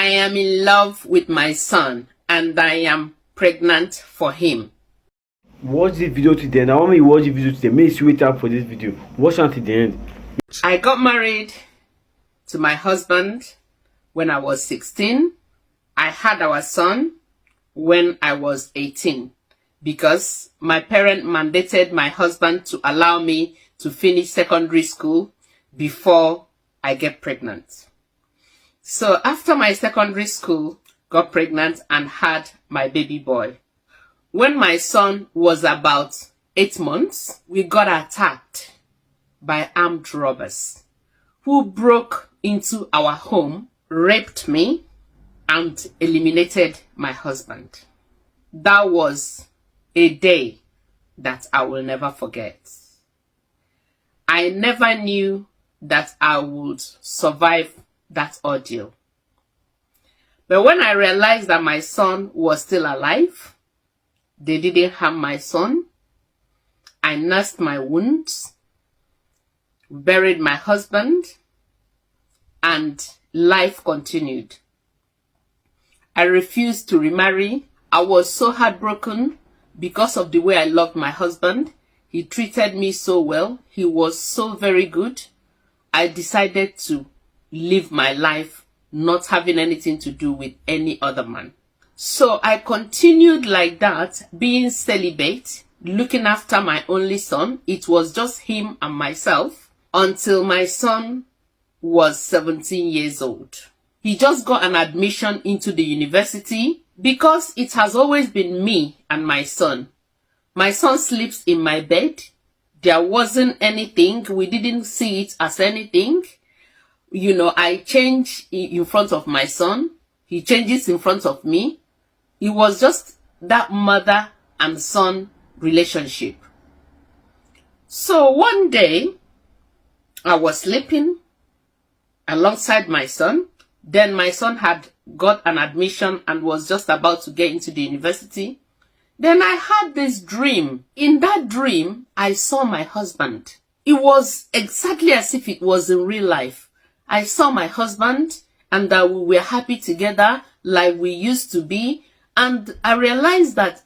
I am in love with my son and I am pregnant for him. Watch this video to the end. I want me to watch the video to the end. Make sure you wait up for this video. Watch until the end. I got married to my husband when I was 16. I had our son when I was 18 because my parent mandated my husband to allow me to finish secondary school before I get pregnant. So after my secondary school, got pregnant and had my baby boy. When my son was about 8 months, we got attacked by armed robbers who broke into our home, raped me, and eliminated my husband. That was a day that I will never forget. I never knew that I would survive that ordeal. But when I realized that my son was still alive, they didn't harm my son. I nursed my wounds, buried my husband, and life continued. I refused to remarry. I was so heartbroken because of the way I loved my husband. He treated me so well. He was so very good. I decided to live my life not having anything to do with any other man. So I continued like that, being celibate, looking after my only son. It was just him and myself until my son was 17 years old. He just got an admission into the university because it has always been me and my son. My son sleeps in my bed. There wasn't anything. We didn't see it as anything. You know, I change in front of my son. He changes in front of me. It was just that mother and son relationship. So one day, I was sleeping alongside my son. Then my son had got an admission and was just about to get into the university. Then I had this dream. In that dream, I saw my husband. It was exactly as if it was in real life. I saw my husband and that we were happy together like we used to be. And I realized that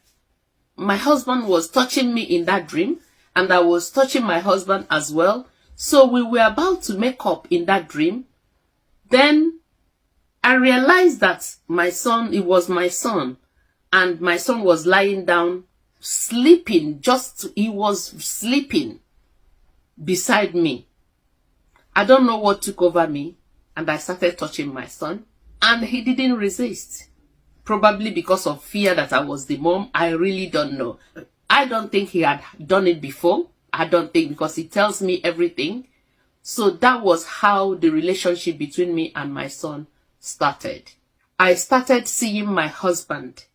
my husband was touching me in that dream and I was touching my husband as well. So we were about to make up in that dream. Then I realized that my son, it was my son, and my son was lying down, sleeping, he was sleeping beside me. I don't know what took over me, and I started touching my son, and he didn't resist. Probably because of fear that I was the mom, I really don't know. I don't think he had done it before. I don't think, because he tells me everything. So that was how the relationship between me and my son started. I started seeing my husband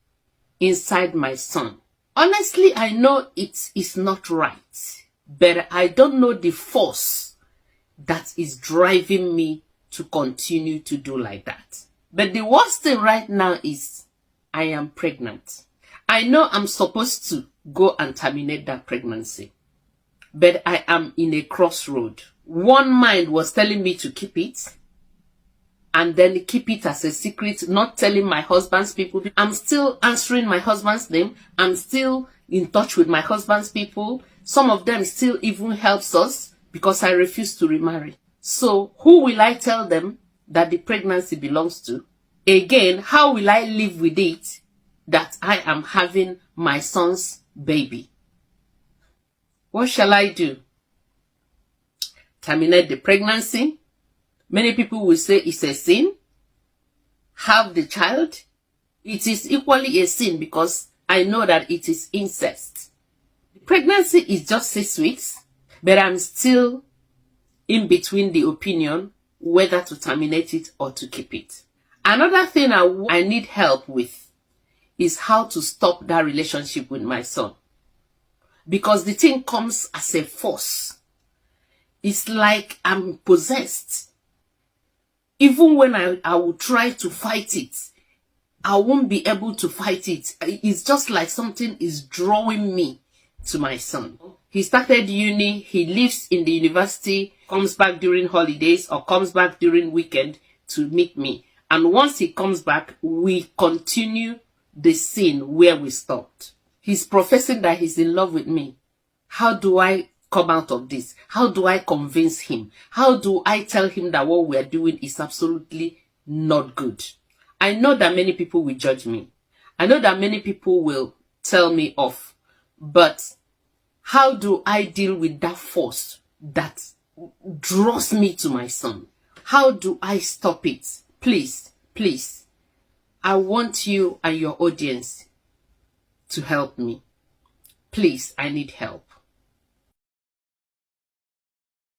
inside my son. Honestly, I know it is not right, but I don't know the force that is driving me to continue to do like that. But the worst thing right now is I am pregnant. I know I'm supposed to go and terminate that pregnancy, but I am in a crossroad. One mind was telling me to keep it, and then keep it as a secret, not telling my husband's people. I'm still answering my husband's name. I'm still in touch with my husband's people. Some of them still even helps us because I refuse to remarry. So who will I tell them that the pregnancy belongs to? Again, how will I live with it that I am having my son's baby? What shall I do? Terminate the pregnancy? Many people will say it's a sin. Have the child? It is equally a sin because I know that it is incest. The pregnancy is just 6 weeks, but I'm still in between the opinion whether to terminate it or to keep it. Another thing I need help with is how to stop that relationship with my son. Because the thing comes as a force. It's like I'm possessed. Even when I will try to fight it, I won't be able to fight it. It's just like something is drawing me to my son. He started uni, he lives in the university, comes back during holidays or comes back during weekend to meet me. And once he comes back, we continue the scene where we stopped. He's professing that he's in love with me. How do I come out of this? How do I convince him? How do I tell him that what we're doing is absolutely not good? I know that many people will judge me. I know that many people will tell me off. But how do I deal with that force that draws me to my son? How do I stop it? Please, please, I want you and your audience to help me. Please, I need help.